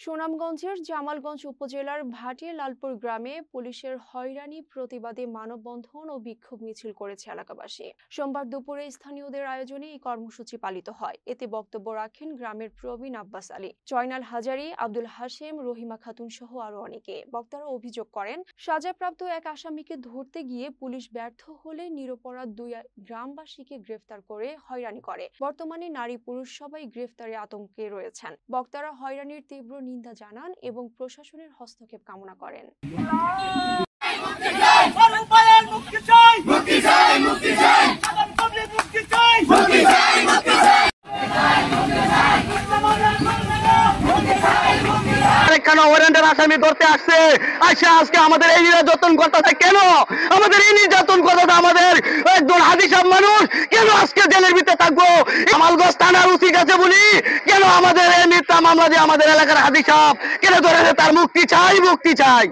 সুনামগঞ্জের জামালগঞ্জ উপজেলার ভাটিয়া লালপুর গ্রামে পুলিশের হয়রানি প্রতিবাদে মানববন্ধন ও বিক্ষোভ মিছিল করেছে এলাকাবাসী। সোমবার দুপুরে স্থানীয়দের আয়োজনে এই কর্মসূচি পালিত হয়। এতে বক্তব্য রাখেন গ্রামের প্রবীণ আব্বাস আলী, জয়নাল হাজারি, আব্দুল হাশেম, রহিমা খাতুন সহ আরো অনেকে। বক্তারা অভিযোগ করেন, সাজাপ্রাপ্ত এক আসামিকে ধরতে গিয়ে পুলিশ ব্যর্থ হলে নিরপরাধ দুই গ্রামবাসীকে গ্রেফতার করে হয়রানি করে। বর্তমানে নারী পুরুষ সবাই গ্রেফতারে আতঙ্কে রয়েছেন। বক্তারা হয়রানির তীব্র নিন্দা জানান এবং প্রশাসনের হস্তক্ষেপ কামনা করেন। কেন ওয়ারেন্টের আসামি ধরতে আসছে, আজকে আমাদের এই নির্যাতন করতেছে কেন? আমাদের এই নির্যাতন করতেছে আমাদের একজন হাজি সাহেব মানুষ কেন আজকে জেলের ভিতরে থাকবো? জামালগঞ্জ থানার ওসি কাছে বলি কেন আমাদের এই মিথ্যা মামলা যে আমাদের এলাকার হাজি সাহেব কেন ধরে, তার মুক্তি চাই, মুক্তি চাই।